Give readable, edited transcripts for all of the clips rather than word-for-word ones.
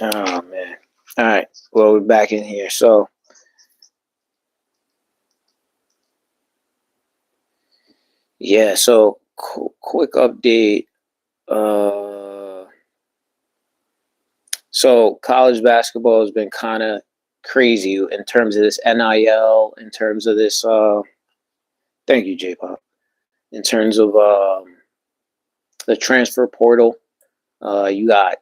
Oh man. All right. Well, we're back in here. So yeah. So quick update. Uh, so college basketball has been kind of crazy in terms of this NIL, in terms of this. Thank you, J Pop. In terms of the transfer portal, you got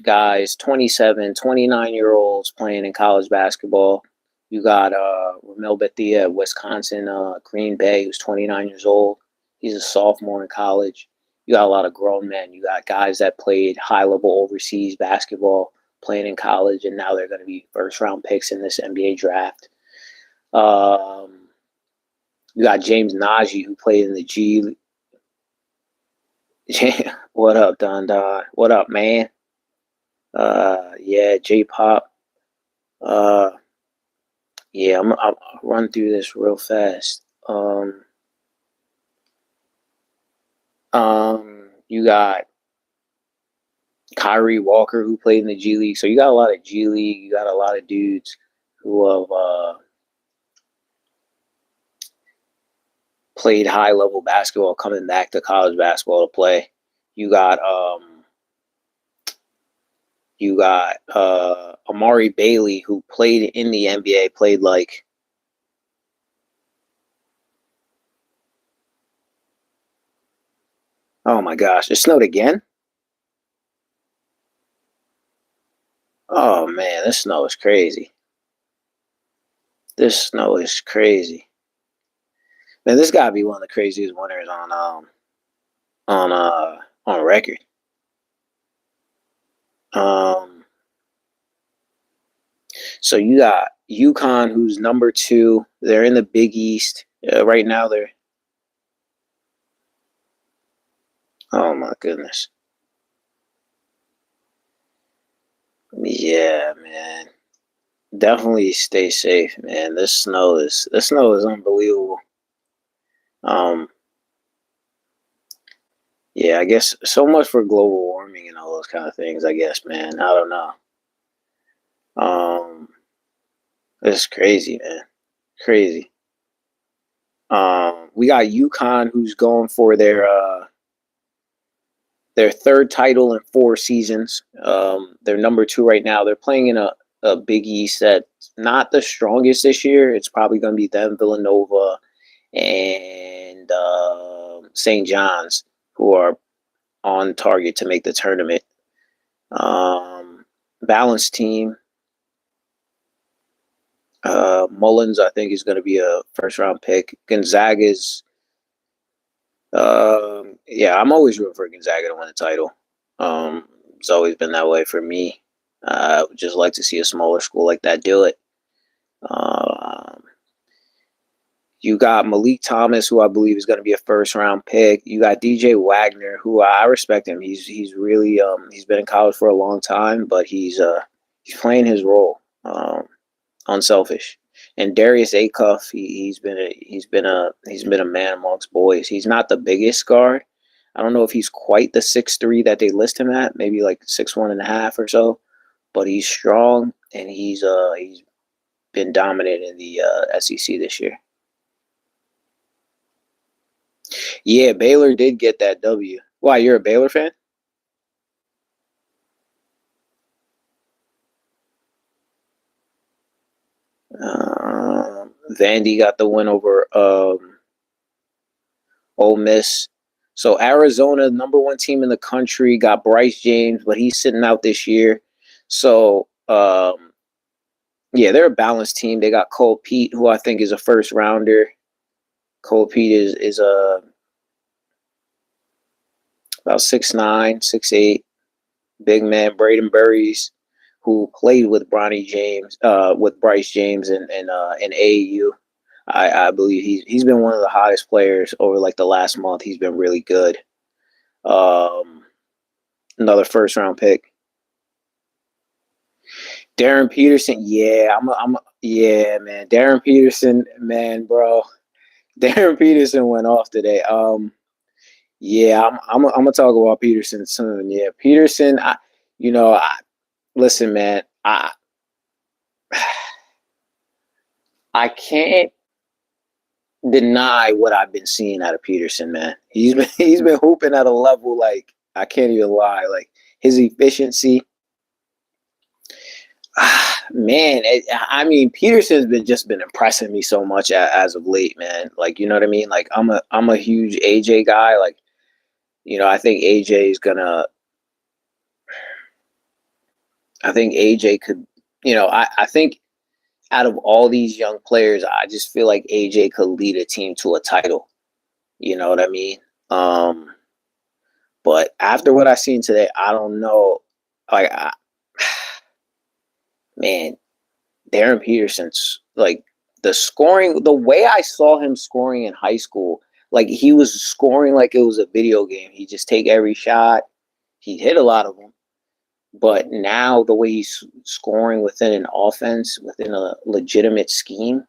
guys 27, 29 year olds playing in college basketball. You got Ramel Bethia at Wisconsin, Green Bay, who's 29 years old. He's a sophomore in college. You got a lot of grown men. You got guys that played high level overseas basketball playing in college, and now they're going to be first round picks in this NBA draft. Um, you got James Najee, who played in the G. What up, Don Don? What up, man? Yeah, J Pop. Uh, Yeah, I'll run through this real fast. You got Kyrie Walker who played in the G League. So you got a lot of G League. You got a lot of dudes who have played high level basketball coming back to college basketball to play. You got Amari Bailey who played in the NBA. Played like oh my gosh, it snowed again. Oh man, this snow is crazy. This snow is crazy. Man, this gotta be one of the craziest winters on on record. Um, so you got UConn, who's number two. They're in the Big East right now. They're oh my goodness, yeah, man. Definitely stay safe, man. This snow is unbelievable. Um, yeah, I guess so much for global warming and all those kind of things. I guess, man. I don't know. Um, it's crazy, man. Crazy. We got UConn who's going for their third title in 4 seasons. They're number two right now. They're playing in a Big East that's not the strongest this year. It's probably going to be them, Villanova, and St. John's, who are on target to make the tournament. Balanced team. Mullins, I think, is going to be a first round pick. Gonzaga's yeah, I'm always rooting for Gonzaga to win the title. It's always been that way for me. I would just like to see a smaller school like that do it. Um, you got Malik Thomas, who I believe is going to be a first round pick. You got DJ Wagner, who I respect him. He's really he's been in college for a long time, but he's playing his role. Unselfish. And Darius Acuff, he's been a man amongst boys. He's not the biggest guard. I don't know if he's quite the 6'3" that they list him at, maybe like 6'1.5" or so. But he's strong and he's been dominant in the SEC this year. Yeah, Baylor did get that W. Why, you're a Baylor fan? Vandy got the win over Ole Miss. So Arizona, number one team in the country, got Bryce James, but he's sitting out this year. So yeah, they're a balanced team. They got Cole Pete, who I think is a first rounder. Cole Pete is about 6'9", 6'8", big man. Braden Burries, who played with Bryce James in AAU. I believe he's been one of the hottest players over like the last month. He's been really good. Um, Another first round pick. Darren Peterson, yeah, yeah, man. Darren Peterson, man, bro. Darren Peterson went off today. Yeah, I'm gonna talk about Peterson soon. Yeah, Peterson, you know, I, listen, man, I can't deny what I've been seeing out of Peterson, man. He's been hooping at a level like I can't even lie. Like his efficiency, man. I mean, Peterson's been impressing me so much as of late, man. Like you know what I mean. Like I'm a huge AJ guy. Like I think AJ is gonna. I think AJ could. I think out of all these young players, I just feel like AJ could lead a team to a title. You know what I mean? Um, but after what I seen today, I don't know. Like, man, Darren Peterson's like the scoring, the way I saw him scoring in high school, like he was scoring like it was a video game. He just take every shot. He hit a lot of them. But now the way he's scoring within an offense, within a legitimate scheme,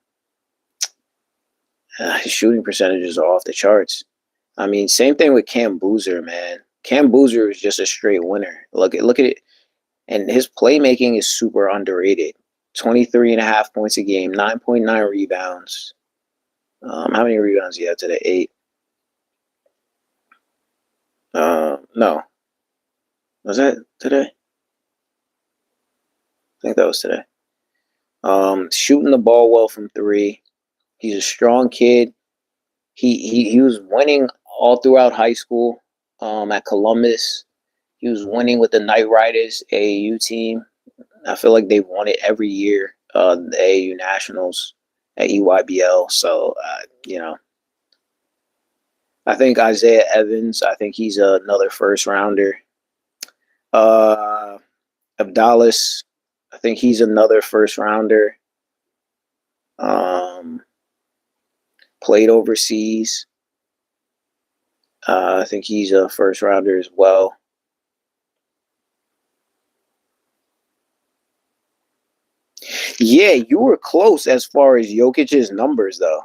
his shooting percentages are off the charts. I mean, same thing with Cam Boozer, man. Cam Boozer is just a straight winner. Look at it. And his playmaking is super underrated. 23.5 points a game, 9.9 rebounds. How many rebounds do you have today? 8. No. Was that today? I think that was today. Shooting the ball well from 3. He's a strong kid. He was winning all throughout high school. At Columbus, he was winning with the Knight Riders AAU team. I feel like they've won it every year. The AAU Nationals at EYBL. So I think Isaiah Evans. I think he's another first rounder. Uh, Abdallas. I think he's another first rounder. Um, Played overseas. I think he's a first rounder as well. Yeah, you were close as far as Jokic's numbers, though.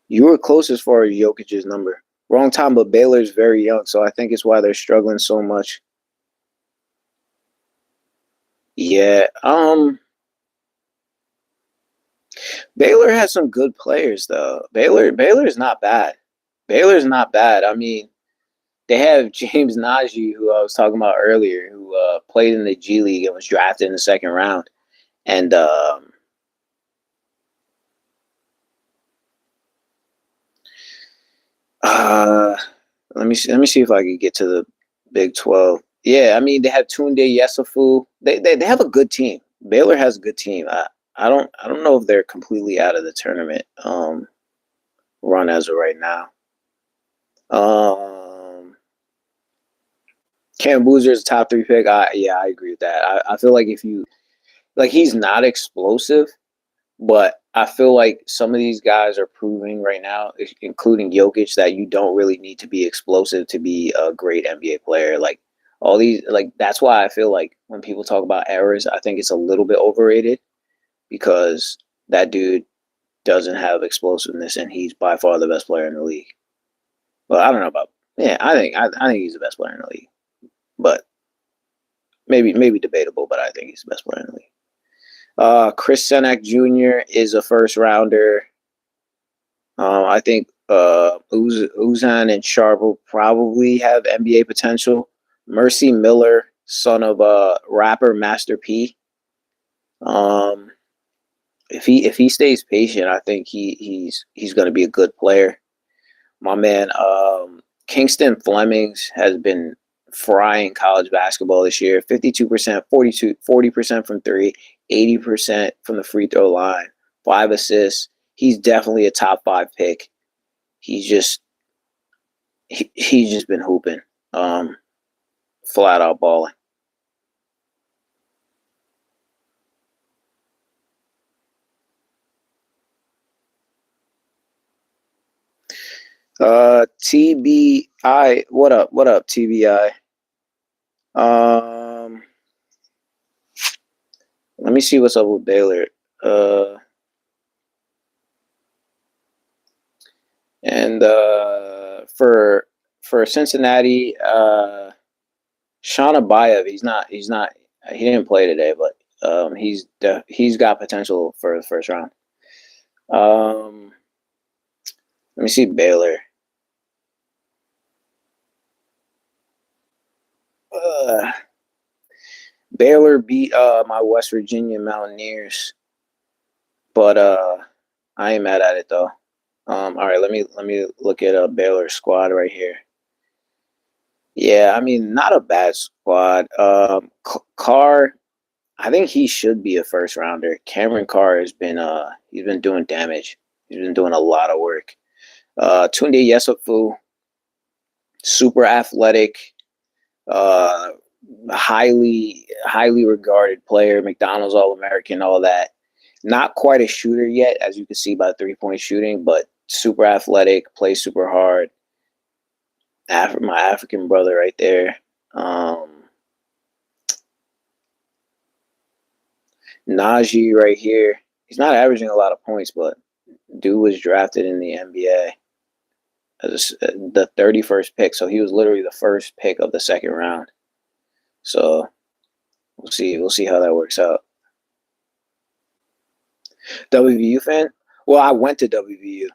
You were close as far as Jokic's number. Wrong time, but Baylor's very young, so I think it's why they're struggling so much. Yeah, Baylor has some good players though. Baylor's not bad. Baylor's not bad. I mean, they have James Najee, who I was talking about earlier, who played in the G League and was drafted in the second round. And uh, let me see if I can get to the Big 12. Yeah, I mean they have Tunde Yesufu. They have a good team. Baylor has a good team. I don't know if they're completely out of the tournament run as of right now. Um, Cam Boozer's top 3 pick. I agree with that. I feel like if you like, he's not explosive, but I feel like some of these guys are proving right now, including Jokic, that you don't really need to be explosive to be a great NBA player. Like all these, like that's why I feel like when people talk about errors, I think it's a little bit overrated because that dude doesn't have explosiveness, and he's by far the best player in the league. Well, I don't know about. Yeah, I think he's the best player in the league, but maybe debatable. But I think he's the best player in the league. Chris Senak Jr. is a first rounder. I think Uzan and Sharp will probably have NBA potential. Mercy Miller, son of rapper Master P. Um, if he stays patient, I think he's going to be a good player. My man, Kingston Flemings has been frying college basketball this year. 52%, 40% from 3, 80% from the free throw line, 5 assists. He's definitely a top 5 pick. He's just been hooping, um, flat out balling. TBI, what up? What up, TBI? Um, Let me see what's up with Baylor. Uh, and for Cincinnati, Sean Abayev, he didn't play today, but he's got potential for the first round. Let me see Baylor. Baylor beat my West Virginia Mountaineers, but I ain't mad at it though. All right, let me look at a Baylor squad right here. Yeah, I mean, not a bad squad. Carr, I think he should be a first rounder. Cameron Carr has been he's been doing damage. He's been doing a lot of work. Tunde Yesufu, super athletic, uh, highly regarded player, McDonald's All American, all that. Not quite a shooter yet, as you can see by 3-point shooting, but super athletic, plays super hard. My African brother right there. Najee right here. He's not averaging a lot of points, but dude was drafted in the NBA as the 31st pick, so he was literally the first pick of the second round. So we'll see how that works out. WVU fan? Well, I went to WVU,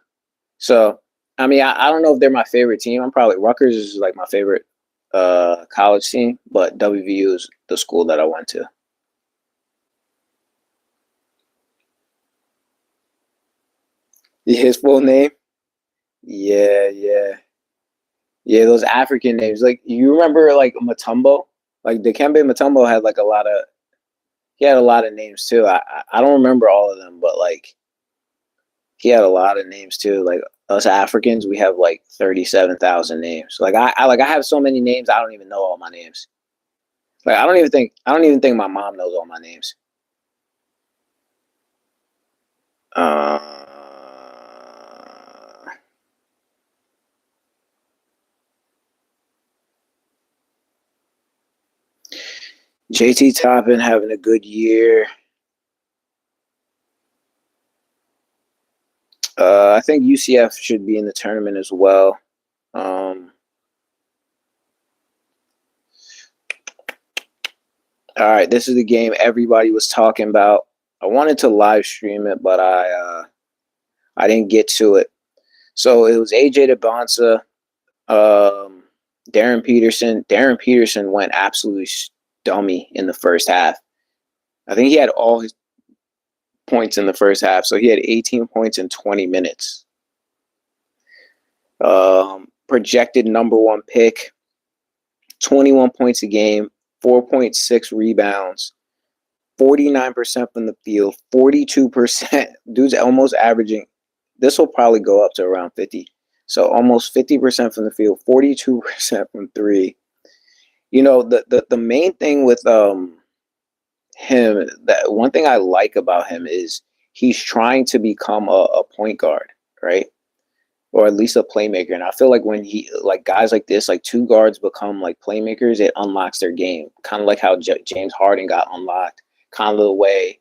so I mean, I don't know if they're my favorite team. I'm probably Rutgers is like my favorite college team, but WVU is the school that I went to. His full name? Yeah, yeah. Yeah, those African names. Like you remember like Matumbo? Like Dikembe Matumbo had like he had a lot of names too. I don't remember all of them, but like he had a lot of names too. Like us Africans, we have like 37,000 names. Like I have so many names I don't even know all my names. Like I don't even think my mom knows all my names. Uh JT Toppin having a good year. I think UCF should be in the tournament as well. All right, this is the game everybody was talking about. I wanted to live stream it, but I didn't get to it. So it was AJ DeBonsa, Darren Peterson. Darren Peterson went absolutely dummy in the first half. I think he had all his points in the first half, so he had 18 points in 20 minutes. Projected number one pick, 21 points a game, 4.6 rebounds, 49% from the field, 42%. Dude's almost averaging. This will probably go up to around 50. So almost 50% from the field, 42% from three. You know, the main thing with him, that one thing I like about him is he's trying to become a point guard, right? Or at least a playmaker. And I feel like when like guys like this, like two guards become like playmakers, it unlocks their game. Kind of like how James Harden got unlocked, kind of the way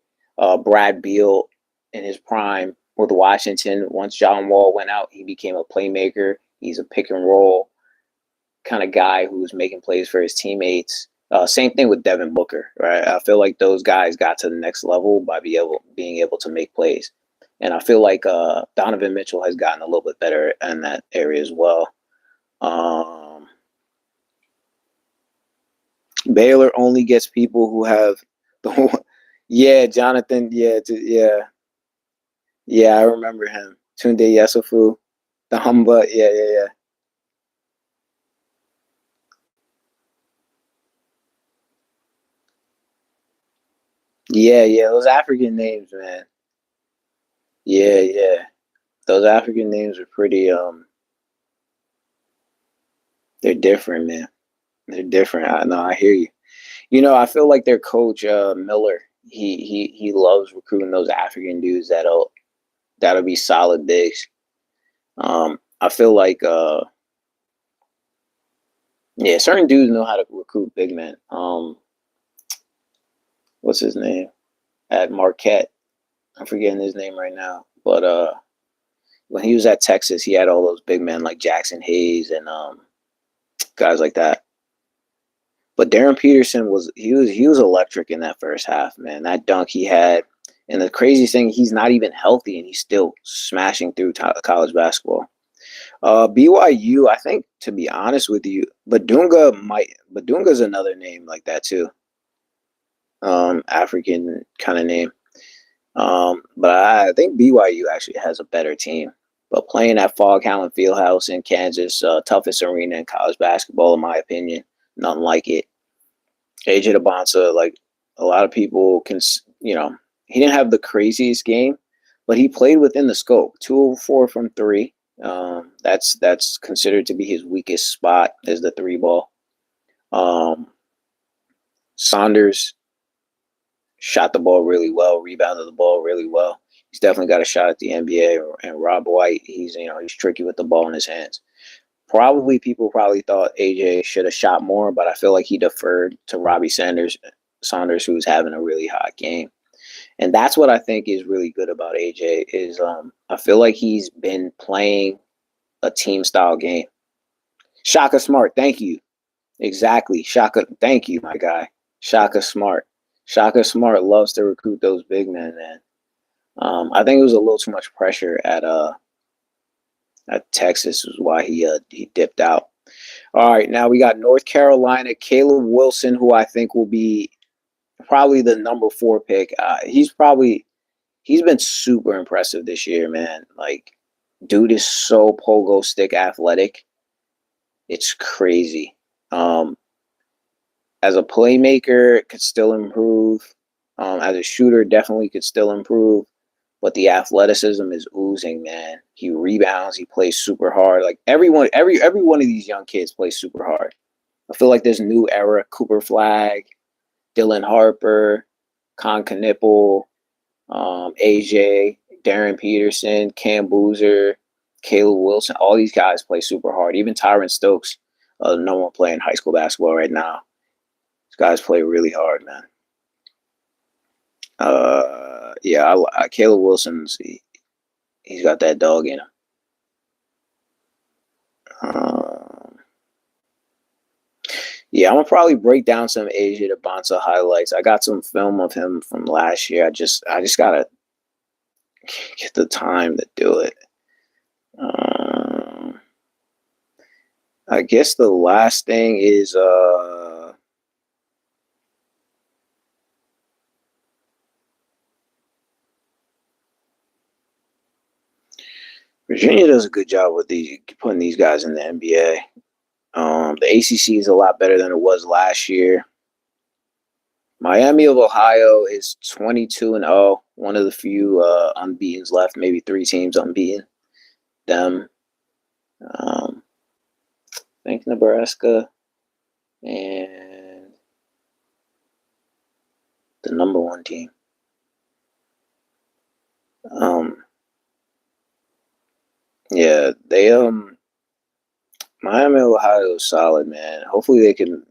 Brad Beal in his prime with Washington. Once John Wall went out, he became a playmaker. He's a pick and roll kind of guy who's making plays for his teammates. Same thing with Devin Booker, right? I feel like those guys got to the next level by being able to make plays. And I feel like Donovan Mitchell has gotten a little bit better in that area as well. Baylor only gets people who have the yeah, Jonathan, yeah, I remember him. Tunde Yesufu, the Humba, yeah. Yeah, those African names, man. Yeah. Those African names are pretty they're different, man. They're different. I know, I hear you. You know, I feel like their coach, Miller, he loves recruiting those African dudes that'll be solid bigs. I feel like yeah, certain dudes know how to recruit big men. What's his name? At Marquette. I'm forgetting his name right now. But when he was at Texas, he had all those big men like Jackson Hayes and guys like that. But Darren Peterson was electric in that first half, man. That dunk he had, and the crazy thing, he's not even healthy, and he's still smashing through college basketball. BYU, I think, to be honest with you, Badunga's another name like that too. African kind of name. But I think BYU actually has a better team. But playing at Fog Allen Fieldhouse in Kansas, toughest arena in college basketball, in my opinion, nothing like it. AJ DeBonsa, like a lot of people can, he didn't have the craziest game, but he played within the scope. 204 from three. That's considered to be his weakest spot is the three ball. Saunders shot the ball really well, rebounded the ball really well. He's definitely got a shot at the NBA. And Rob White, he's tricky with the ball in his hands. People probably thought AJ should have shot more, but I feel like he deferred to Robbie Saunders, who's having a really hot game. And that's what I think is really good about AJ is I feel like he's been playing a team style game. Shaka Smart, thank you. Exactly. Shaka, thank you, my guy. Shaka Smart. Shaka Smart loves to recruit those big men, man. I think it was a little too much pressure at Texas, is why he dipped out. All right, now we got North Carolina, Caleb Wilson, who I think will be probably the number 4 pick. He's been super impressive this year, man. Like, dude is so pogo stick athletic. It's crazy. As a playmaker, could still improve. As a shooter, definitely could still improve. But the athleticism is oozing, man. He rebounds. He plays super hard. Like every one of these young kids plays super hard. I feel like there's a new era. Cooper Flagg, Dylan Harper, Con Knipple, AJ, Darren Peterson, Cam Boozer, Caleb Wilson. All these guys play super hard. Even Tyron Stokes, no one playing high school basketball right now. These guys play really hard, man. Caleb Wilson's he's got that dog in him. I'm gonna probably break down some AJ DeBonsa highlights. I got some film of him from last year. I just gotta get the time to do it. I guess the last thing is Virginia does a good job with putting these guys in the NBA. The ACC is a lot better than it was last year. Miami of Ohio is 22-0. One of the few unbeatens left. Maybe 3 teams unbeaten. Them. I think Nebraska and the number 1 team. They Miami of Ohio is solid, man. Hopefully they can,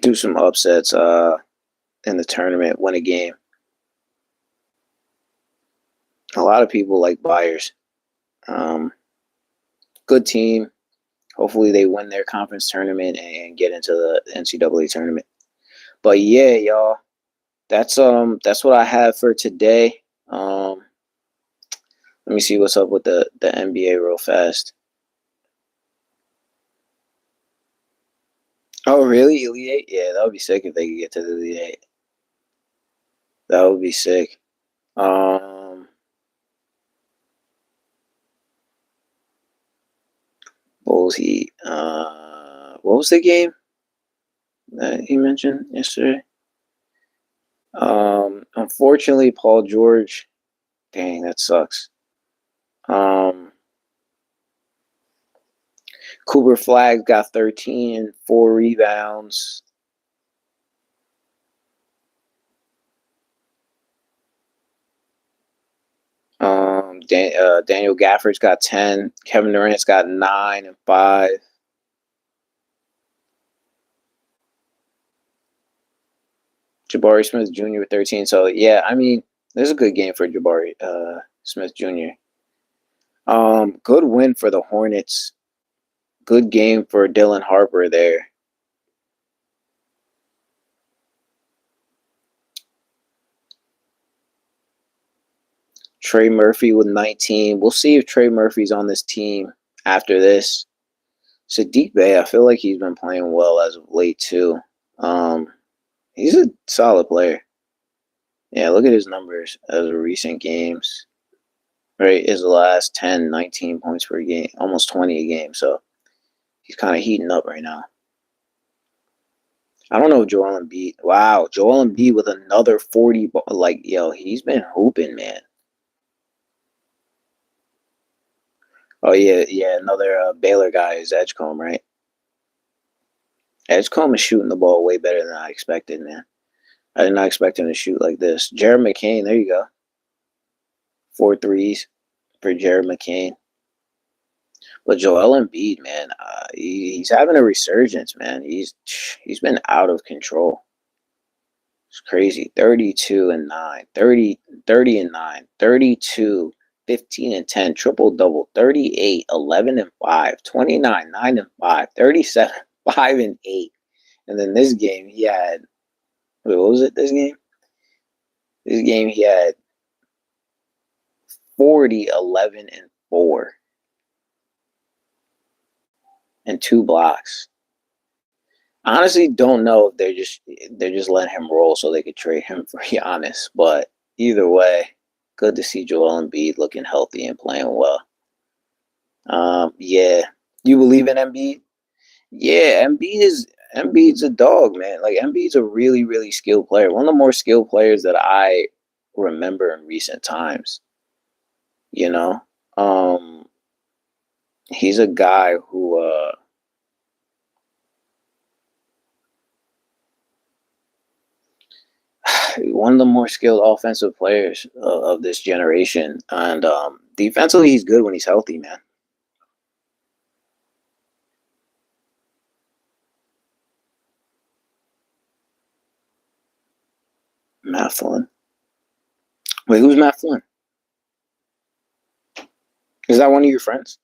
do some upsets in the tournament, win a game. A lot of people like Byers. Good team. Hopefully they win their conference tournament and get into the NCAA tournament. But yeah, y'all, that's what I have for today. Let me see what's up with the NBA real fast. Oh, really? Elite 8? Yeah, that would be sick if they could get to the Elite 8. That would be sick. Bulls Heat. What was the game that he mentioned yesterday? Unfortunately, Paul George. Dang, that sucks. Cooper Flagg got 13 and 4 rebounds. Daniel Gafford's got 10. Kevin Durant's got 9 and 5. Jabari Smith Jr. with 13. So yeah, I mean, there's a good game for Jabari Smith Jr. Good win for the Hornets. Good game for Dylan Harper there. Trey Murphy with 19. We'll see if Trey Murphy's on this team after this. Sadiq Bey, I feel like he's been playing well as of late too. He's a solid player. Yeah, look at his numbers as of recent games. Right, his last 10, 19 points per game, almost 20 a game. So he's kind of heating up right now. I don't know Joel Embiid. Wow, Joel Embiid with another 40. Like, yo, he's been hooping, man. Oh, yeah, another Baylor guy is Edgecombe, right? Edgecombe is shooting the ball way better than I expected, man. I did not expect him to shoot like this. Jared McCain, there you go. 4 threes for Jared McCain. But Joel Embiid, man, he's having a resurgence, man. He's been out of control. It's crazy. 32 and 9, 30 and 9, 32, 15 and 10, triple double, 38, 11 and 5, 29, 9 and 5, 37, 5 and 8. And then this game he had, wait, what was it this game? This game he had 40, 11 and 4 and 2 blocks. Honestly, don't know if they're just letting him roll so they could trade him for Giannis. But either way, good to see Joel Embiid looking healthy and playing well. Yeah, you believe in Embiid? Yeah, Embiid's a dog, man. Like Embiid's a really, really skilled player. One of the more skilled players that I remember in recent times. You know, he's a guy who one of the more skilled offensive players of this generation, and defensively, he's good when he's healthy, man. Matt Flynn. Wait, who's Matt Flynn? Is that one of your friends?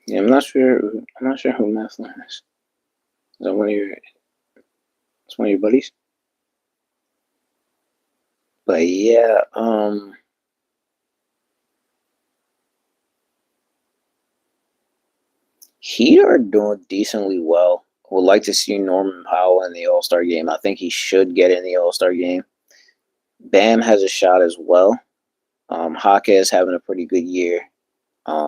Yeah, I'm not sure. I'm not sure who Matt Flynn is. Is that one of your? It's one of your buddies. But yeah, Heat are doing decently well. Would like to see Norman Powell in the All Star game. I think he should get in the All Star game. Bam has a shot as well. Haka is having a pretty good year. Um,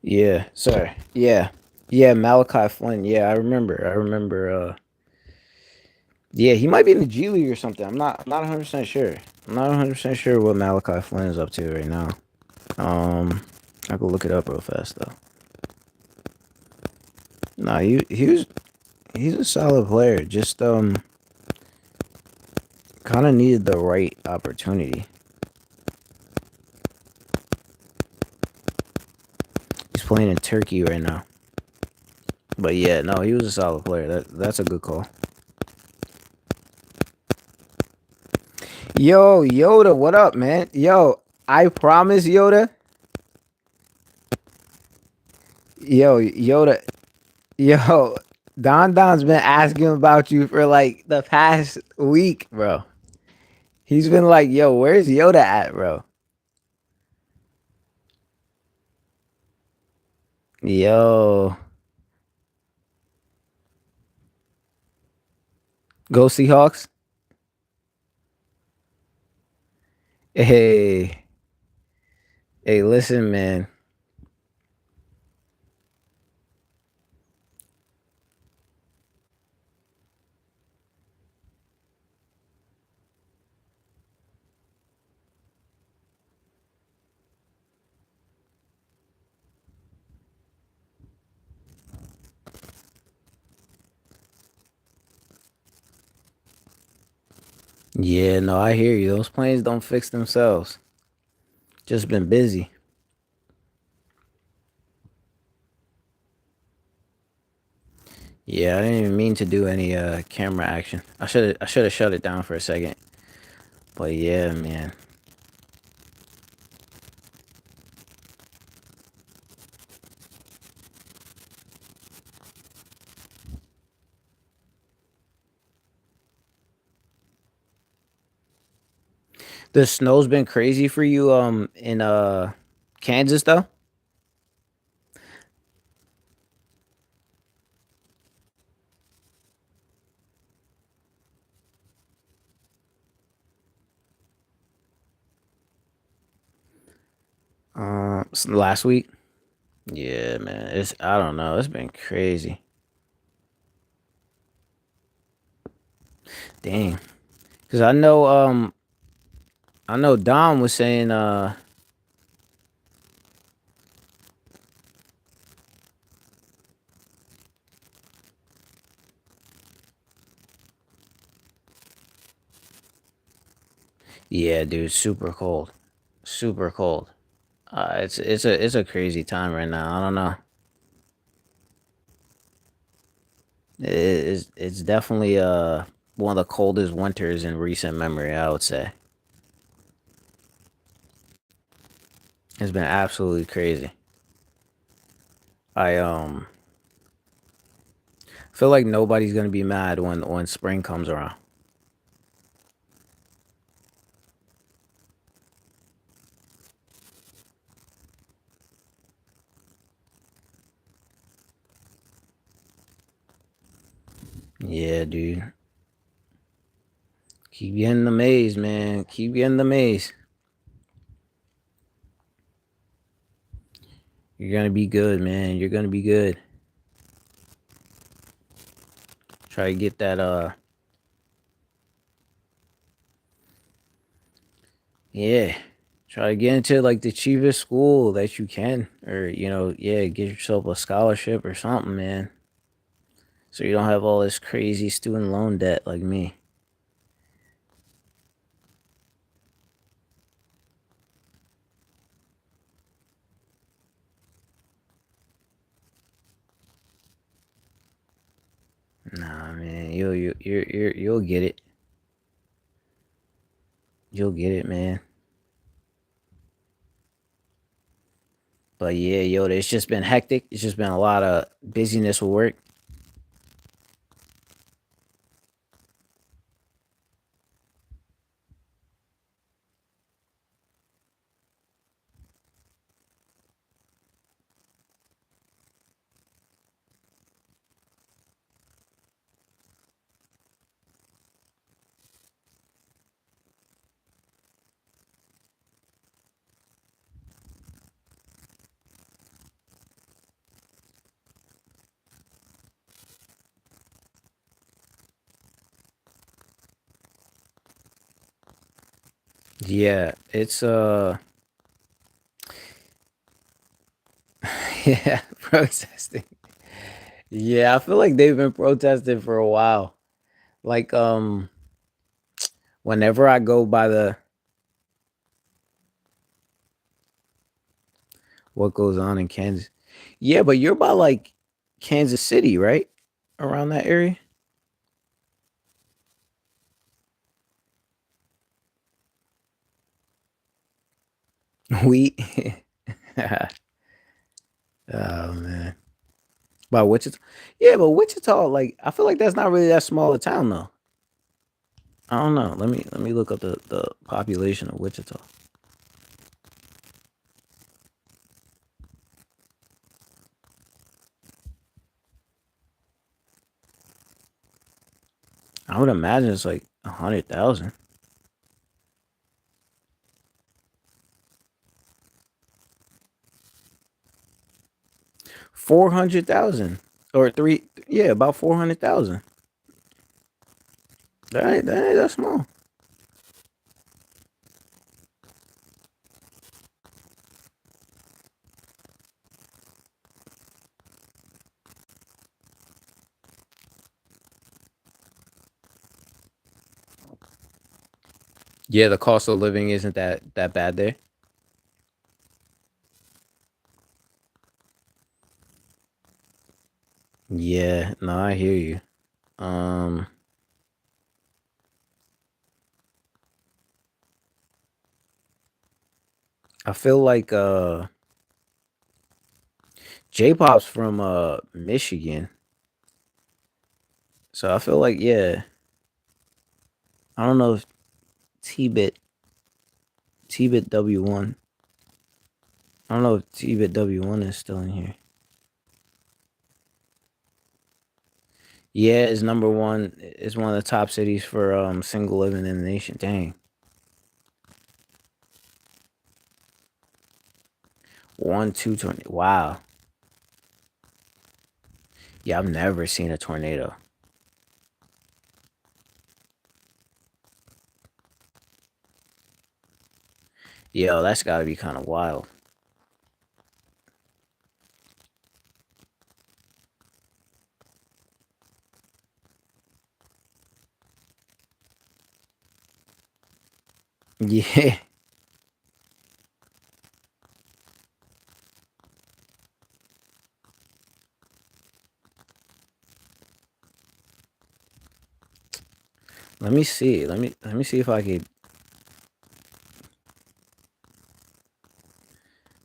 yeah, sorry. Yeah. Yeah, Malachi Flynn. Yeah, I remember. Yeah, he might be in the G League or something. I'm not 100% sure. I'm not 100% sure what Malachi Flynn is up to right now. Um, I could look it up real fast though. Nah, he's a solid player. Just kind of needed the right opportunity. He's playing in Turkey right now. But yeah, no, he was a solid player. That's a good call. Yo, Yoda, what up, man? Yo, I promise, Yoda. Yo, Yoda. Yo, Don's been asking about you for like the past week, bro. He's been like, "Yo, where's Yoda at, bro?" Yo, go Seahawks. Hey, hey, listen, man. Yeah, no, I hear you. Those planes don't fix themselves. Just been busy. Yeah, I didn't even mean to do any camera action. I should have shut it down for a second. But yeah, man. The snow's been crazy for you in Kansas though? Last week? Yeah, man. It's I don't know. It's been crazy. Dang. Cause I know Dom was saying yeah, dude, super cold. Super cold. It's a crazy time right now. I don't know. It's definitely one of the coldest winters in recent memory, I would say. It's been absolutely crazy. I feel like nobody's gonna be mad when spring comes around. Yeah, dude. Keep getting the maze, man. Keep getting the maze. You're gonna be good, man. You're gonna be good. Try to get that yeah. Try to get into like the cheapest school that you can. Or, yeah, get yourself a scholarship or something, man. So you don't have all this crazy student loan debt like me. Nah, man. You'll get it. You'll get it, man. But yeah, yo, it's just been hectic. It's just been a lot of busyness with work. Yeah, it's yeah, protesting. Yeah, I feel like they've been protesting for a while. Like whenever I go by the what goes on in Kansas. Yeah, but you're by like Kansas City, right? Around that area? We Oh man. By Wichita. Yeah, but Wichita, like I feel like that's not really that small a town though. I don't know. Let me look up the population of Wichita. I would imagine it's like 100,000. 400,000 or three, yeah, about 400,000. That ain't that small. Yeah, the cost of living isn't that bad there. Yeah, no, I hear you. Um, I feel like J-pop's from Michigan, so I feel like yeah, I don't know if T-Bit T-Bit W1. I don't know if T-Bit W1 is still in here. Yeah, it's number one. It's one of the top cities for single living in the nation. Dang, 1, 2 20. Wow. Yeah, I've never seen a tornado. Yo, that's got to be kind of wild. Yeah. Let me see. Let me see if I could.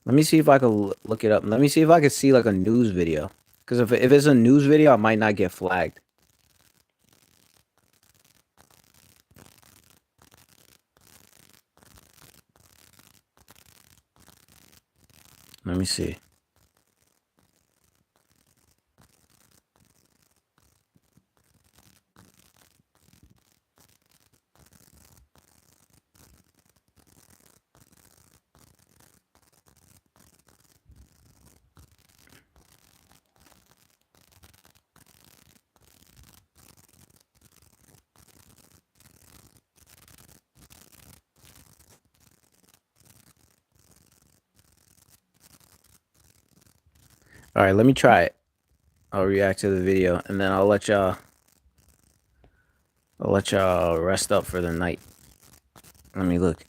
Let me see if I could look it up. Let me see if I could see like a news video. Because if it's a news video, I might not get flagged. Let me see. All right, let me try it. I'll react to the video and then I'll let y'all rest up for the night. Let me look.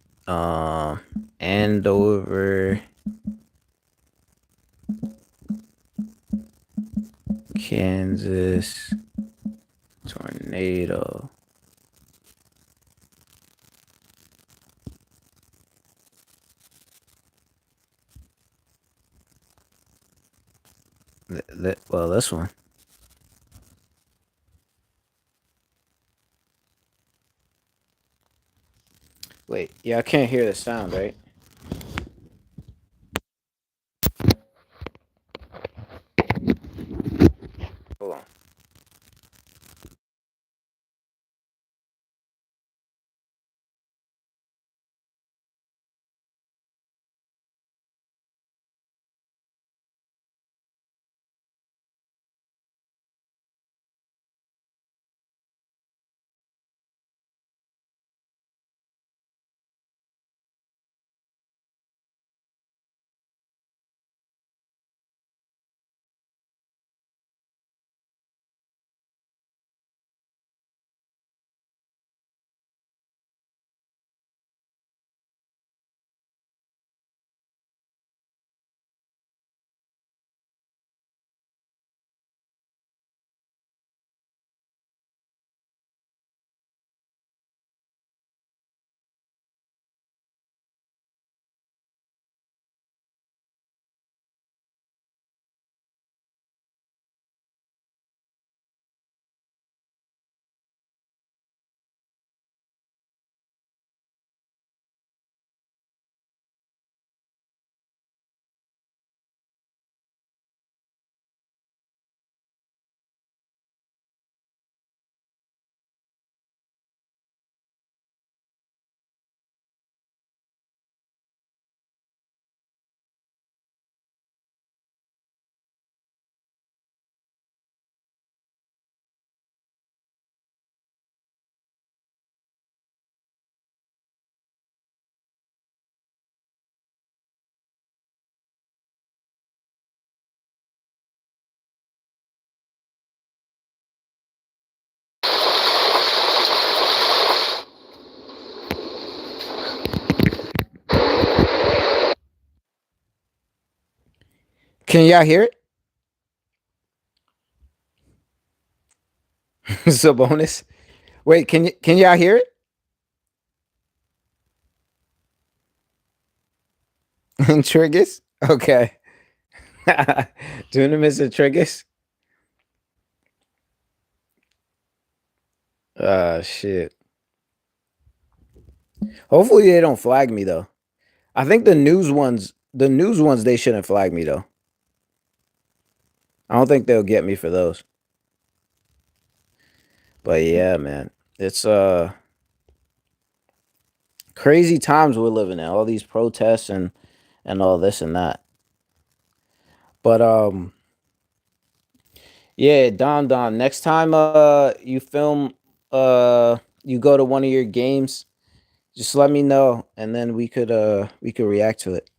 Andover, Kansas tornado. Well, this one. Wait, yeah, I can't hear the sound, right? Hold on. Can y'all hear it? Sabonis. Wait, can y'all hear it? Triggers? Okay. Dunamis and Triggers? Shit. Hopefully they don't flag me though. I think the news ones they shouldn't flag me though. I don't think they'll get me for those. But yeah, man. It's crazy times we're living in. All these protests and all this and that. But yeah, Don, next time you film you go to one of your games, just let me know and then we could react to it.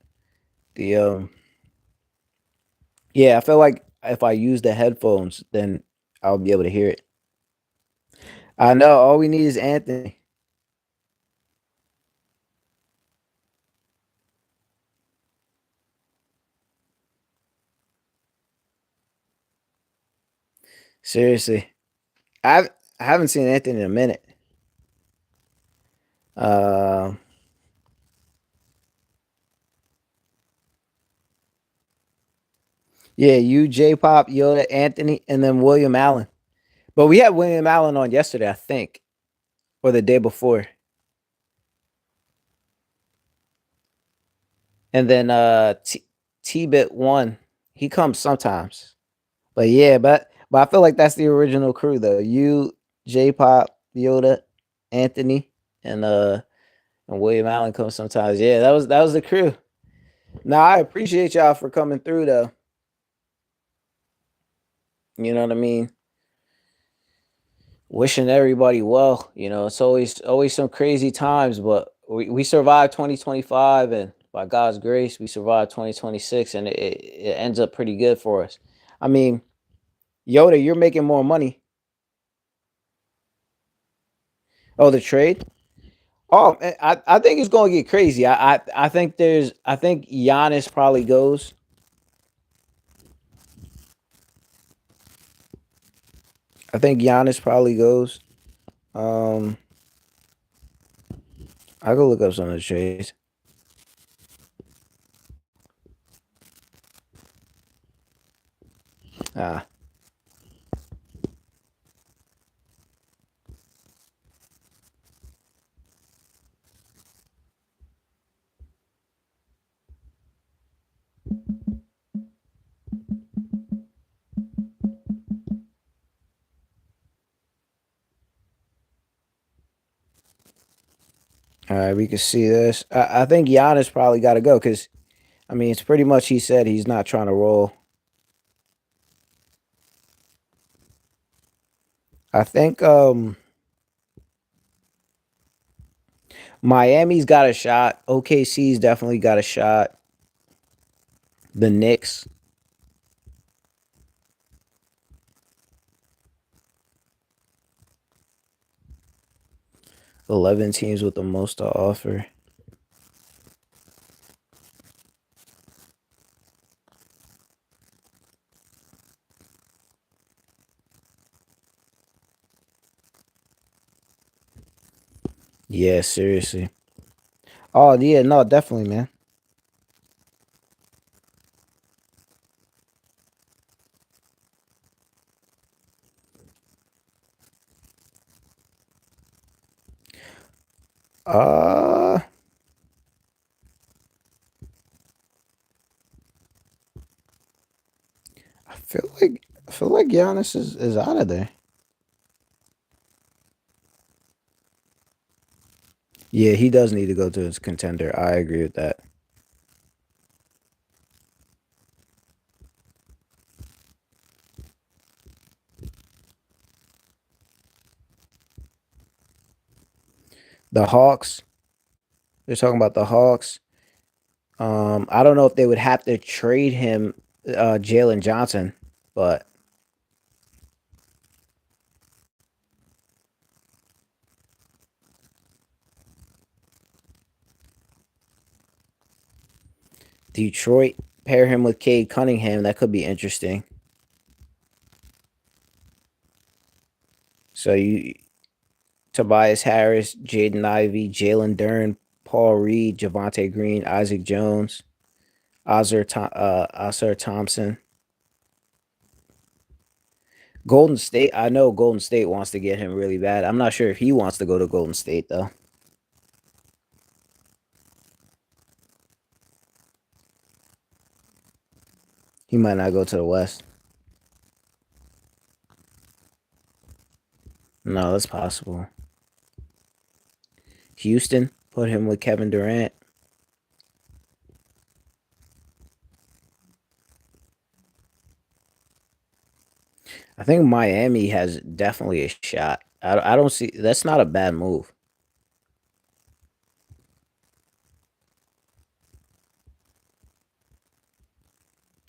The Yeah, I feel like if I use the headphones, then I'll be able to hear it. I know all we need is Anthony. Seriously. I I haven't seen Anthony in a minute. Uh yeah, you, J Pop, Yoda, Anthony, and then William Allen. But we had William Allen on yesterday, I think, or the day before. And then T-Bit one, he comes sometimes. But yeah, but I feel like that's the original crew though. You, J Pop, Yoda, Anthony, and William Allen comes sometimes. Yeah, that was the crew. Now I appreciate y'all for coming through though. You know what I mean? Wishing everybody well. You know, it's always some crazy times, but we survived 2025 and by God's grace we survived 2026 and it ends up pretty good for us. I mean, Yoda, you're making more money. Oh, the trade? Oh, I think it's going to get crazy. I think Giannis probably goes. I think Giannis probably goes. Um, I go look up some of the trades. Ah, all right, we can see this. I think Giannis probably got to go because I mean it's pretty much he said he's not trying to roll. I think Miami's got a shot. OKC's definitely got a shot. The Knicks. 11 teams with the most to offer. Yeah, seriously. Oh yeah, no, definitely, man. Uh, I feel like Giannis is out of there. Yeah, he does need to go to his contender. I agree with that. The Hawks. They're talking about the Hawks. I don't know if they would have to trade him, Jalen Johnson, but Detroit. pair him with Cade Cunningham. That could be interesting. So you Tobias Harris, Jaden Ivey, Jalen Dern, Paul Reed, Javante Green, Isaac Jones, Osir Thompson. Golden State. I know Golden State wants to get him really bad. I'm not sure if he wants to go to Golden State though. He might not go to the West. No, that's possible. Houston, put him with Kevin Durant. I think Miami has definitely a shot. I don't see that's not a bad move.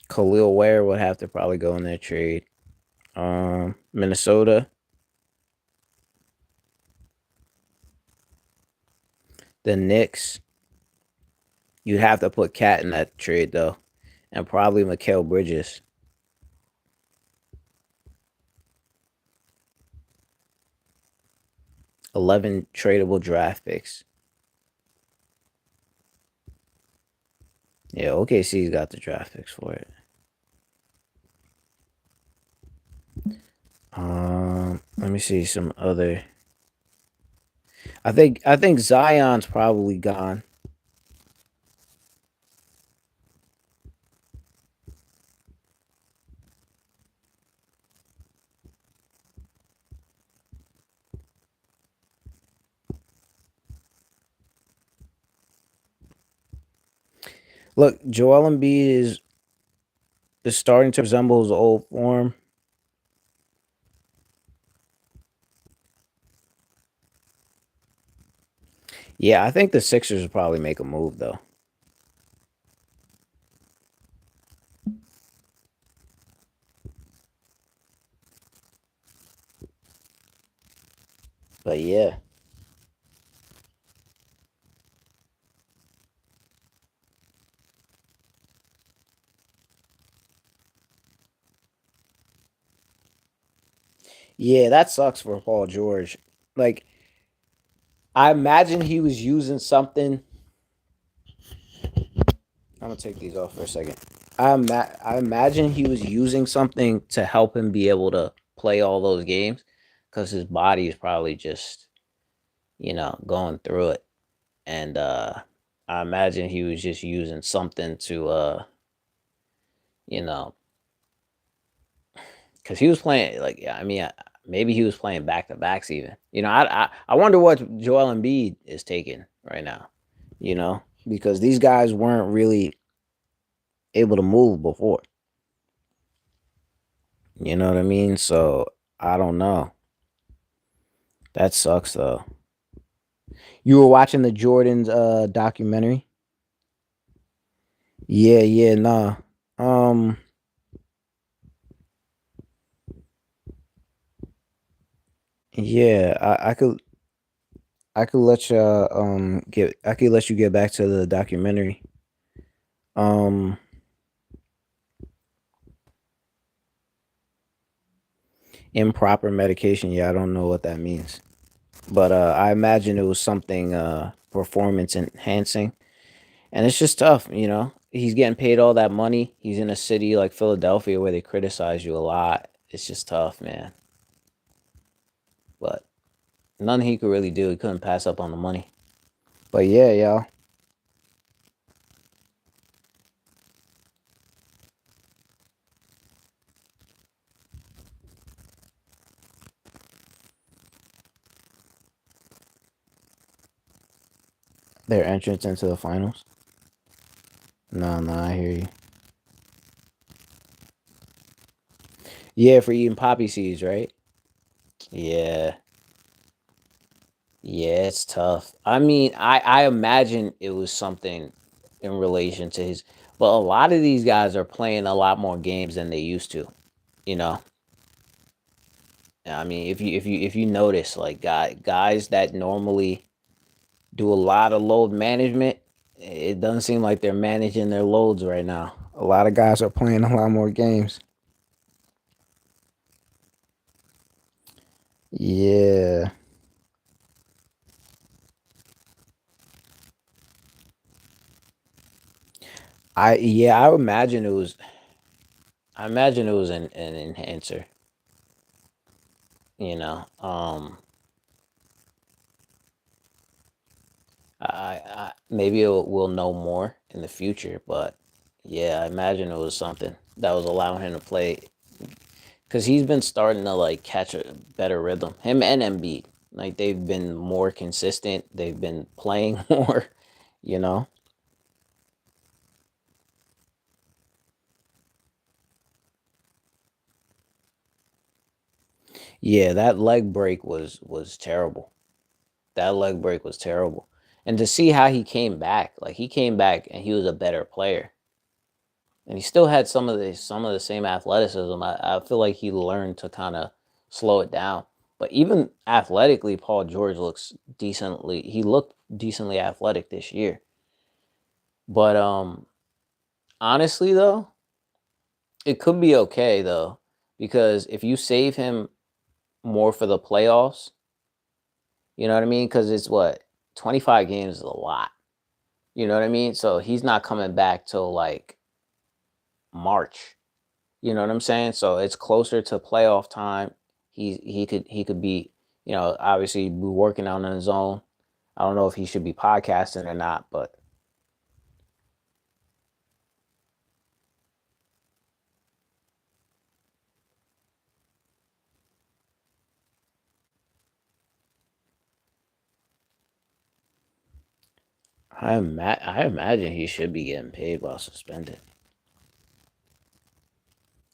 Khalil Ware would have to probably go in that trade. Minnesota, the Knicks. You'd have to put Cat in that trade though, and probably Mikal Bridges. 11 tradable draft picks. Yeah, OKC's got the draft picks for it. Let me see some other. I think Zion's probably gone. Look, Joel Embiid is starting to resemble his old form. Yeah, I think the Sixers will probably make a move though. But yeah. Yeah, that sucks for Paul George. Like, I imagine he was using something. I'm gonna take these off for a second. I imagine he was using something to help him be able to play all those games because his body is probably just, going through it. And I imagine he was just using something to, you know, because he was playing like, yeah, I mean, maybe he was playing back to backs even. I wonder what Joel Embiid is taking right now. Because these guys weren't really able to move before. You know what I mean? So I don't know. That sucks though. You were watching the Jordan's documentary? Yeah, yeah, nah. Um yeah, I could let you get I could let you get back to the documentary. Um Improper medication, yeah, I don't know what that means. But I imagine it was something performance enhancing. And it's just tough. He's getting paid all that money. He's in a city like Philadelphia where they criticize you a lot. It's just tough, man. But nothing he could really do. He couldn't pass up on the money. But yeah, y'all. Their entrance into the finals. No, no, I hear you. Yeah, for eating poppy seeds, right? Yeah. Yeah, it's tough. I mean, I imagine it was something in relation to his, but a lot of these guys are playing a lot more games than they used to. You know, I mean, if you notice, like guys that normally do a lot of load management, it doesn't seem like they're managing their loads right now. A lot of guys are playing a lot more games. Yeah. I imagine it was an enhancer, you know. I maybe we'll know more in the future, but yeah, I imagine it was something that was allowing him to play because he's been starting to like catch a better rhythm. Him and Embiid, like they've been more consistent. They've been playing more, you know. Yeah, that leg break was terrible. That leg break was terrible. And to see how he came back, like he came back and he was a better player. And he still had some of the same athleticism. I feel like he learned to kind of slow it down. But even athletically, Paul George looks decently. He looked decently athletic this year. But honestly though, it could be okay though because if you save him more for the playoffs, you know what I mean? Because it's what 25 games is a lot. You know what I mean? So he's not coming back till like March. You know what I'm saying? So it's closer to playoff time. He could be, obviously be working out on his own. I don't know if he should be podcasting or not, but I imagine he should be getting paid while suspended.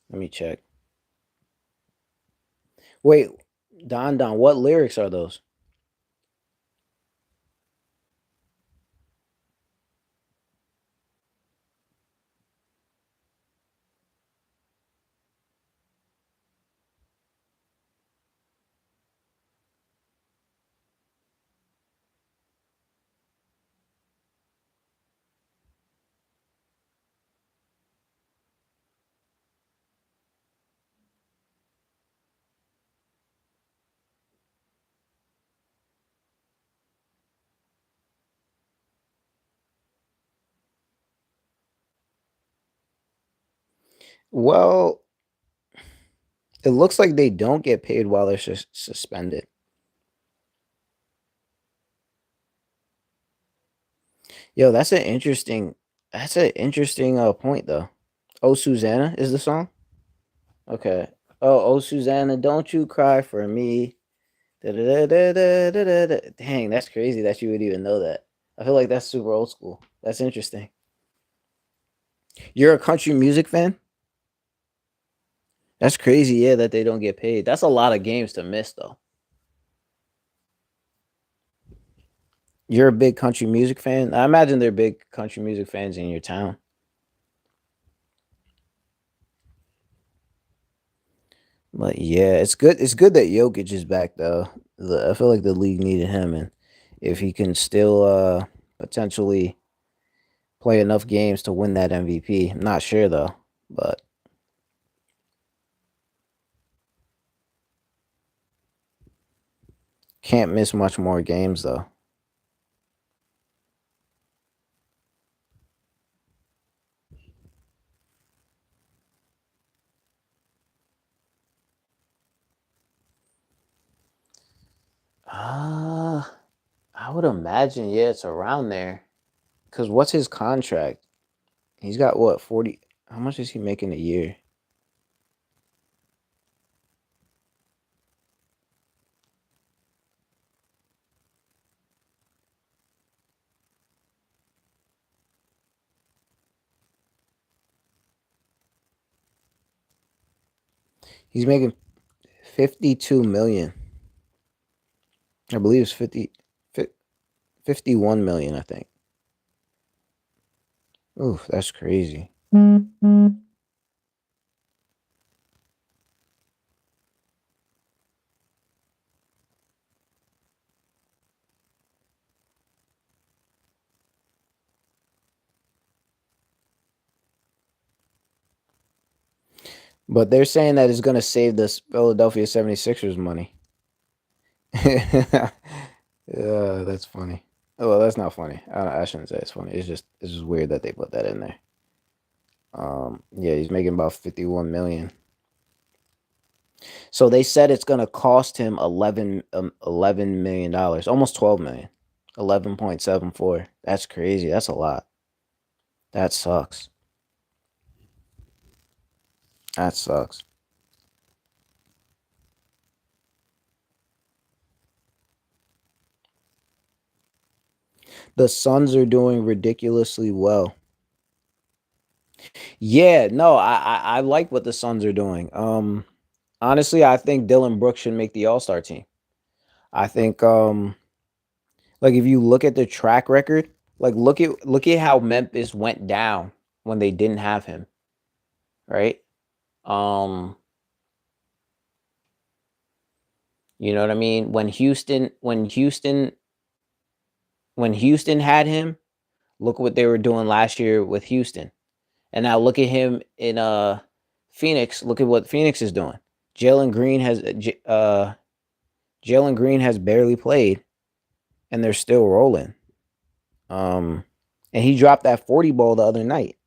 Let me check. Wait, Don, what lyrics are those? Well, it looks like they don't get paid while they're suspended. Yo, that's an interesting point though. Oh, Susanna is the song. Okay. Oh, Susanna, don't you cry for me. Da-da-da-da-da-da-da. Dang, that's crazy that you would even know that. I feel like that's super old school. That's interesting. You're a country music fan? That's crazy, yeah, that they don't get paid. That's a lot of games to miss, though. You're a big country music fan? I imagine they're big country music fans in your town. But yeah, it's good. It's good that Jokic is back, though. I feel like the league needed him, and if he can still potentially play enough games to win that MVP, I'm not sure though. But can't miss much more games though. Uh I would imagine, yeah, it's around there. Cause what's his contract? He's got what, 40? How much is he making a year? He's making 52 million. I believe it's 51 million, I think. Oof, that's crazy. But they're saying that it's going to save the Philadelphia 76ers money. Yeah, that's funny. Oh, well, that's not funny. I shouldn't say it's funny. It's just weird that they put that in there. Yeah, he's making about 51 million. So they said it's gonna cost him 11 million dollars, almost 12 million. 11.74. That's crazy. That's a lot. That sucks. That sucks. The Suns are doing ridiculously well. Yeah, no, I like what the Suns are doing. Honestly, I think Dylan Brooks should make the All-Star team. I think like if you look at the track record, like look at how Memphis went down when they didn't have him, right? Um, you know what I mean? When Houston had him, look what they were doing last year with Houston. And now look at him in Phoenix. Look at what Phoenix is doing. Jalen Green has Jalen Green has barely played, and they're still rolling. Um, and he dropped that 40 ball the other night.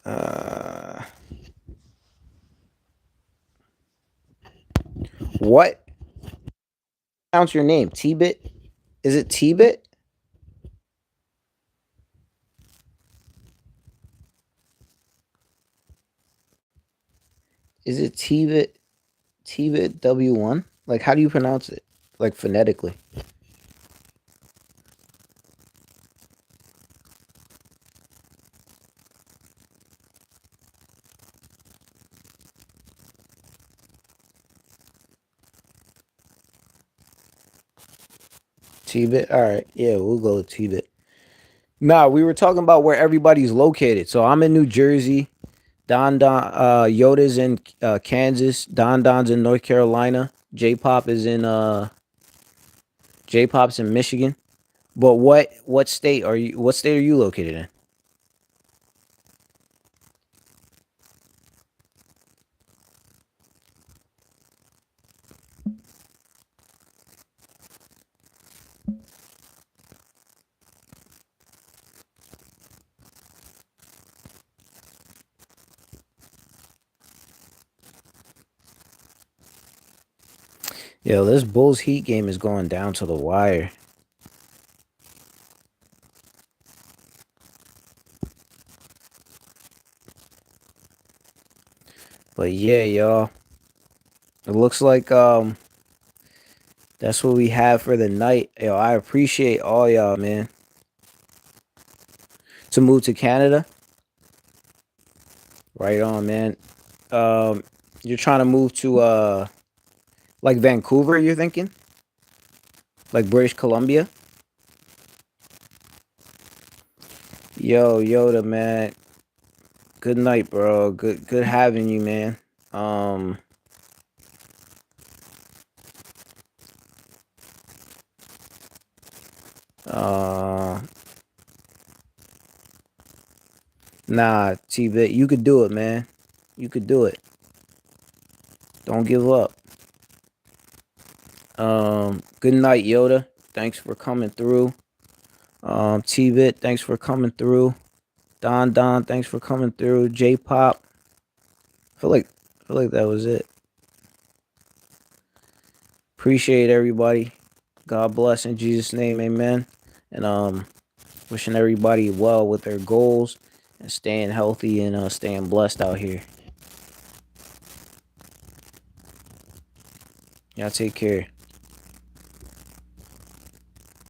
Uh, what? Pronounce your name? T-Bit? Is it T-Bit? Is it T-Bit? T-Bit W1? Like, how do you pronounce it? Like, phonetically. T-Bit? All right. Yeah, we'll go with T-Bit. Nah, we were talking about where everybody's located. So I'm in New Jersey. Yoda's in Kansas. Don's in North Carolina. J-Pop is in J-Pop's in Michigan. But what state are you? What state are you located in? Yo, this Bulls Heat game is going down to the wire. But yeah, y'all. It looks like that's what we have for the night. Yo, I appreciate all y'all, man. To move to Canada. Right on, man. You're trying to move to like Vancouver, you're thinking? Like British Columbia? Yo, Yoda, man. Good night, bro. Good having you, man. Um uh Nah, T-Bit, you could do it, man. You could do it. Don't give up. Good night, Yoda. Thanks for coming through. T-Bit, thanks for coming through. Don, thanks for coming through. J-Pop. I feel like that was it. Appreciate everybody. God bless in Jesus' name, amen. And wishing everybody well with their goals and staying healthy and staying blessed out here. Y'all take care.